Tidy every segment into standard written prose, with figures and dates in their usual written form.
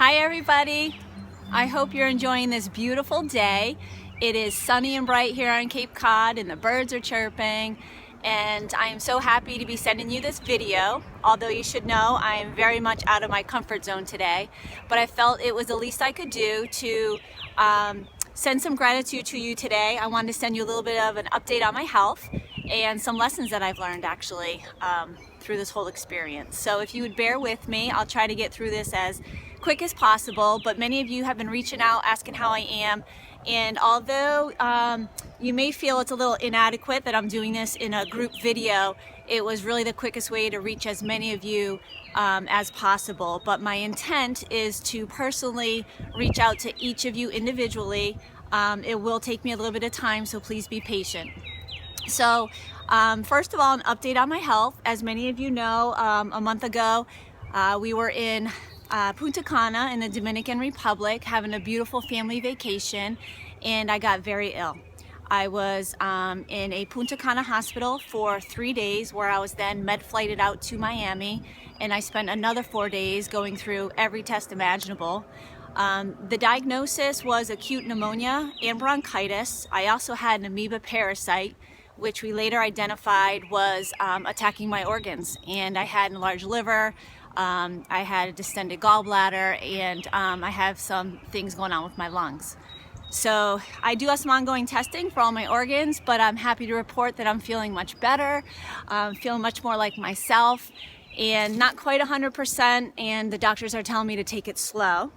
Hi everybody! I hope you're enjoying this beautiful day. It is sunny and bright here on Cape Cod and the birds are chirping, and I am so happy to be sending you this video. Although you should know I am very much out of my comfort zone today, but I felt it was the least I could do to send some gratitude to you today. I wanted to send you a little bit of an update on my health and some lessons that I've learned actually through this whole experience. So if you would bear with me, I'll try to get through this as quick as possible, but many of you have been reaching out asking how I am, and although you may feel it's a little inadequate that I'm doing this in a group video, it was really the quickest way to reach as many of you as possible. But my intent is to personally reach out to each of you individually. It will take me a little bit of time, so please be patient. So first of all, an update on my health. As many of you know, a month ago we were in Punta Cana in the Dominican Republic having a beautiful family vacation, and I got very ill. I was in a Punta Cana hospital for 3 days, where I was then med flighted out to Miami, and I spent another 4 days going through every test imaginable. The diagnosis was acute pneumonia and bronchitis. I also had an amoeba parasite, which we later identified was attacking my organs, and I had an enlarged liver, I had a distended gallbladder, and I have some things going on with my lungs. So I do have some ongoing testing for all my organs, but I'm happy to report that I'm feeling much better, feeling much more like myself, and not quite 100%, and the doctors are telling me to take it slow.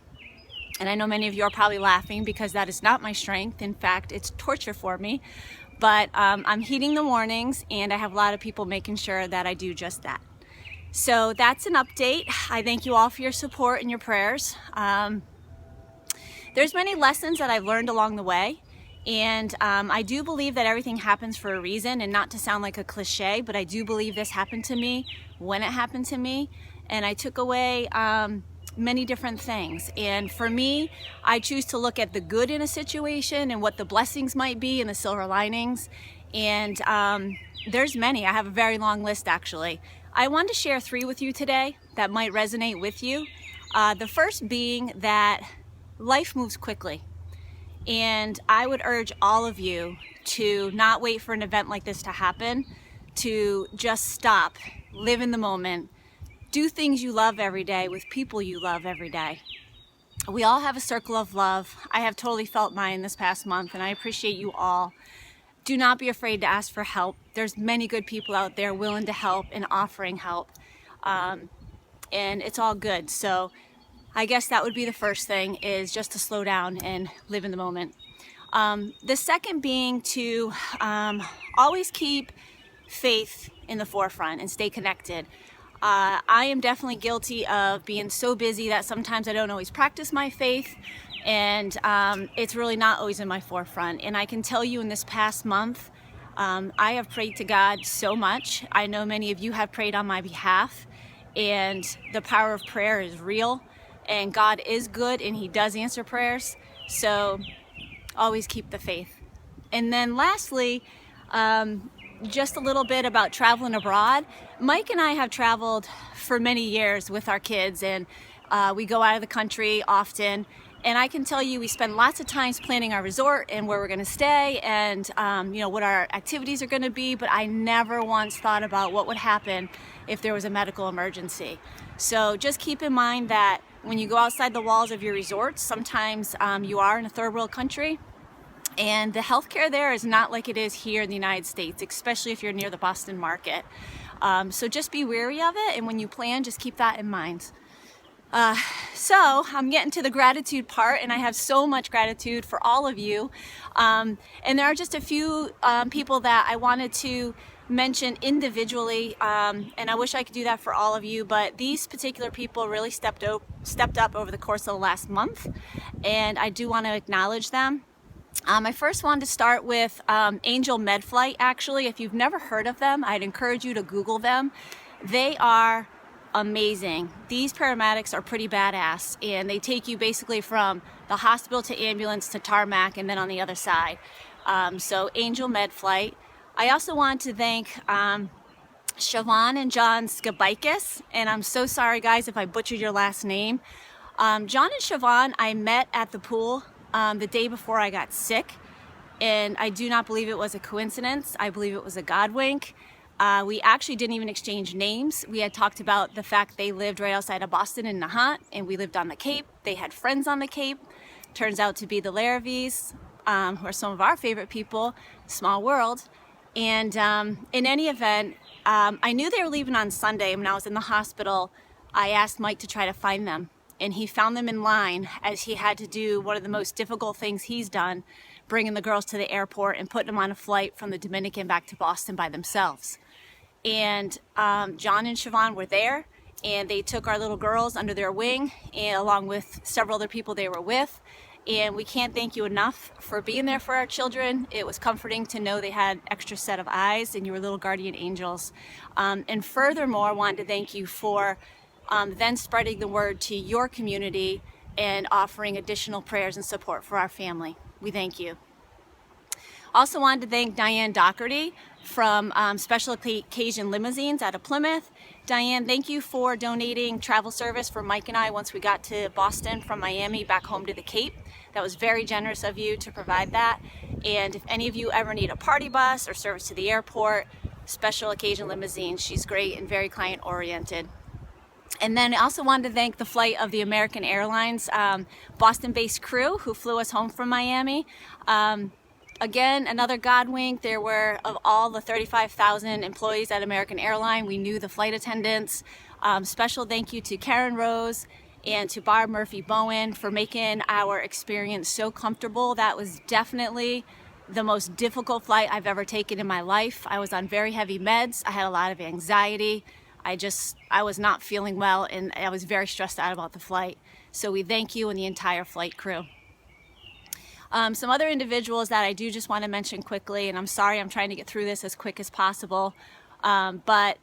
And I know many of you are probably laughing because that is not my strength. In fact, it's torture for me. But I'm heeding the warnings, and I have a lot of people making sure that I do just that. So that's an update. I thank you all for your support and your prayers. There's many lessons that I've learned along the way, and I do believe that everything happens for a reason, and not to sound like a cliche, but I do believe this happened to me when it happened to me, and I took away many different things. And for me, I choose to look at the good in a situation and what the blessings might be and the silver linings. And there's many. I have a very long list actually. I wanted to share 3 with you today that might resonate with you. The first being that life moves quickly. And I would urge all of you to not wait for an event like this to happen, to just stop, live in the moment, do things you love every day with people you love every day. We all have a circle of love. I have totally felt mine this past month, and I appreciate you all. Do not be afraid to ask for help. There's many good people out there willing to help and offering help, and it's all good. So I guess that would be the first thing, is just to slow down and live in the moment. The second being to always keep faith in the forefront and stay connected. I am definitely guilty of being so busy that sometimes I don't always practice my faith, and it's really not always in my forefront. And I can tell you in this past month, I have prayed to God so much. I know many of you have prayed on my behalf, and the power of prayer is real, and God is good, and He does answer prayers. So always keep the faith. And then lastly, just a little bit about traveling abroad. Mike and I have traveled for many years with our kids, and we go out of the country often. And I can tell you, we spend lots of times planning our resort and where we're going to stay, and what our activities are going to be. But I never once thought about what would happen if there was a medical emergency. So just keep in mind that when you go outside the walls of your resorts, sometimes you are in a third world country. And the healthcare there is not like it is here in the United States, especially if you're near the Boston market. So just be wary of it, and when you plan, just keep that in mind. So I'm getting to the gratitude part, and I have so much gratitude for all of you. And there are just a few people that I wanted to mention individually, and I wish I could do that for all of you, but these particular people really stepped up over the course of the last month, and I do want to acknowledge them. I first wanted to start with Angel MedFlight. Actually, if you've never heard of them, I'd encourage you to Google them. They are amazing. These paramedics are pretty badass, and they take you basically from the hospital to ambulance to tarmac and then on the other side. So Angel MedFlight. I also want to thank Siobhan and John Skabikis, and I'm so sorry guys if I butchered your last name. John and Siobhan, I met at the pool the day before I got sick, and I do not believe it was a coincidence. I believe it was a God wink. We actually didn't even exchange names. We had talked about the fact they lived right outside of Boston in Nahant, and we lived on the Cape. They had friends on the Cape. Turns out to be the Larravees, who are some of our favorite people. Small world. And in any event, I knew they were leaving on Sunday. When I was in the hospital, I asked Mike to try to find them, and he found them in line, as he had to do one of the most difficult things he's done, bringing the girls to the airport and putting them on a flight from the Dominican back to Boston by themselves. And John and Siobhan were there, and they took our little girls under their wing, and along with several other people they were with. And we can't thank you enough for being there for our children. It was comforting to know they had extra set of eyes, and you were little guardian angels. And furthermore, wanted to thank you for then spreading the word to your community and offering additional prayers and support for our family. We thank you. Also wanted to thank Diane Doherty from Special Occasion Limousines out of Plymouth. Diane, thank you for donating travel service for Mike and I once we got to Boston from Miami back home to the Cape. That was very generous of you to provide that. And if any of you ever need a party bus or service to the airport, Special Occasion Limousines, she's great and very client oriented. And then I also wanted to thank the flight of the American Airlines Boston-based crew who flew us home from Miami. Again, another God wink. There were, of all the 35,000 employees at American Airlines, we knew the flight attendants. Special thank you to Karen Rose and to Barb Murphy Bowen for making our experience so comfortable. That was definitely the most difficult flight I've ever taken in my life. I was on very heavy meds. I had a lot of anxiety. I was not feeling well, and I was very stressed out about the flight. So we thank you and the entire flight crew. Some other individuals that I do just want to mention quickly, and I'm sorry I'm trying to get through this as quick as possible, but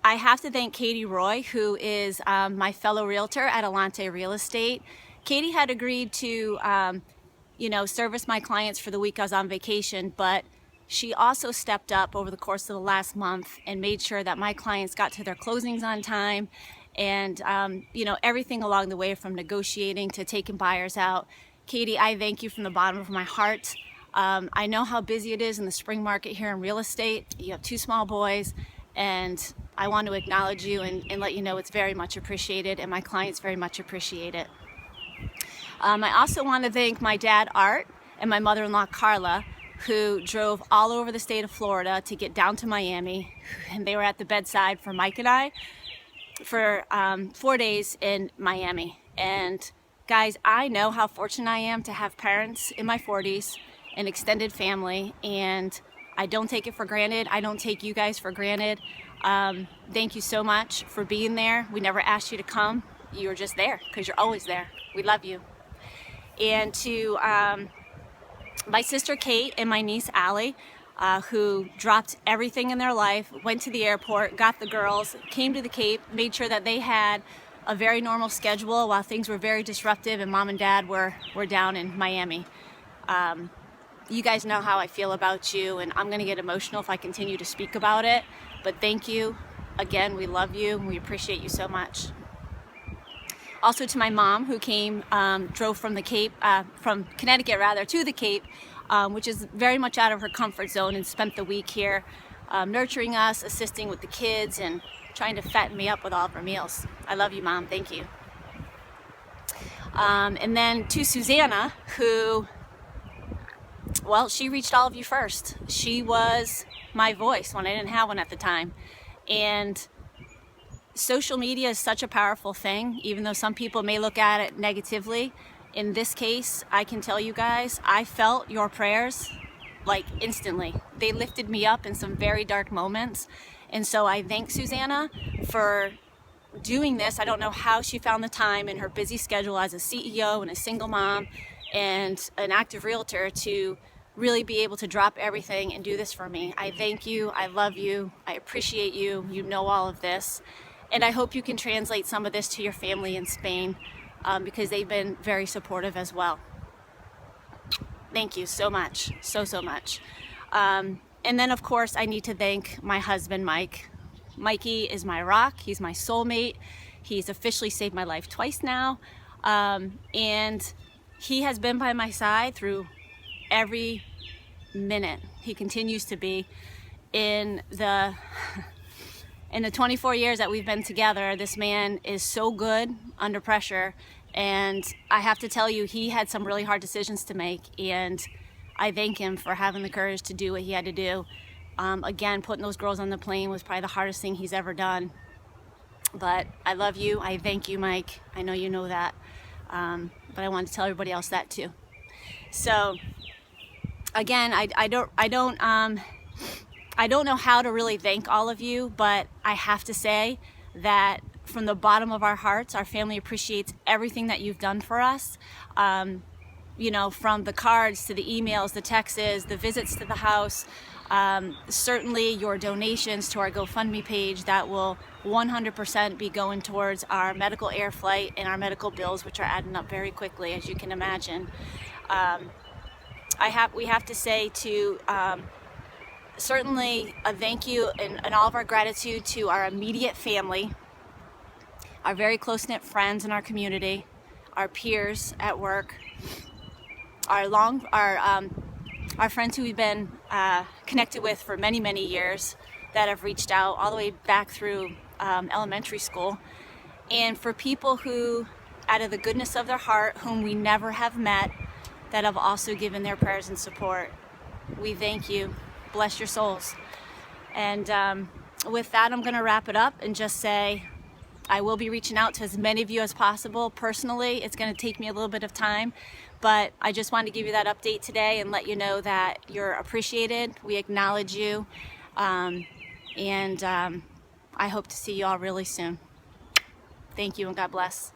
I have to thank Katie Roy, who is my fellow realtor at Alante Real Estate. Katie had agreed to, service my clients for the week I was on vacation, but she also stepped up over the course of the last month and made sure that my clients got to their closings on time, and everything along the way from negotiating to taking buyers out. Katie, I thank you from the bottom of my heart. I know how busy it is in the spring market here in real estate. You have 2 small boys, and I want to acknowledge you and let you know it's very much appreciated, and my clients very much appreciate it. I also want to thank my dad, Art, and my mother-in-law, Carla, who drove all over the state of Florida to get down to Miami, and they were at the bedside for Mike and I for 4 days in Miami. And guys, I know how fortunate I am to have parents in my 40s, an extended family, and I don't take it for granted. I don't take you guys for granted. Thank you so much for being there. We never asked you to come. You were just there because you're always there. We love you. And to my sister Kate and my niece Allie, who dropped everything in their life, went to the airport, got the girls, came to the Cape, made sure that they had a very normal schedule while things were very disruptive and mom and dad were down in Miami. You guys know how I feel about you, and I'm gonna get emotional if I continue to speak about it, but thank you. Again, we love you and we appreciate you so much. Also to my mom, who drove from the Cape, from Connecticut rather, to the Cape, which is very much out of her comfort zone, and spent the week here nurturing us, assisting with the kids, and trying to fatten me up with all of her meals. I love you, Mom. Thank you. And then to Susanna, who, well, she reached all of you first. She was my voice when I didn't have one at the time. And social media is such a powerful thing, even though some people may look at it negatively. In this case, I can tell you guys, I felt your prayers like instantly. They lifted me up in some very dark moments. And so I thank Susanna for doing this. I don't know how she found the time in her busy schedule as a CEO and a single mom and an active realtor to really be able to drop everything and do this for me. I thank you. I love you. I appreciate you. You know all of this. And I hope you can translate some of this to your family in Spain, because they've been very supportive as well. Thank you so much. So much. And then, of course, I need to thank my husband, Mike. Mikey is my rock. He's my soulmate. He's officially saved my life twice now. And he has been by my side through every minute. He continues to be. In the 24 years that we've been together, this man is so good under pressure, and I have to tell you, he had some really hard decisions to make, and I thank him for having the courage to do what he had to do. Again, putting those girls on the plane was probably the hardest thing he's ever done. But I love you. I thank you, Mike. I know you know that, but I wanted to tell everybody else that too. So again, I don't know how to really thank all of you, but I have to say that from the bottom of our hearts, our family appreciates everything that you've done for us. You know, from the cards to the emails, the texts, the visits to the house, certainly your donations to our GoFundMe page that will 100% be going towards our medical air flight and our medical bills, which are adding up very quickly, as you can imagine. We have to say to certainly a thank you and all of our gratitude to our immediate family, our very close-knit friends in our community, our peers at work, our friends who we've been connected with for many, many years that have reached out all the way back through elementary school, and for people who, out of the goodness of their heart, whom we never have met, that have also given their prayers and support. We thank you. Bless your souls. And with that, I'm going to wrap it up and just say I will be reaching out to as many of you as possible personally. It's going to take me a little bit of time, but I just wanted to give you that update today and let you know that you're appreciated. We acknowledge you, and I hope to see you all really soon. Thank you and God bless.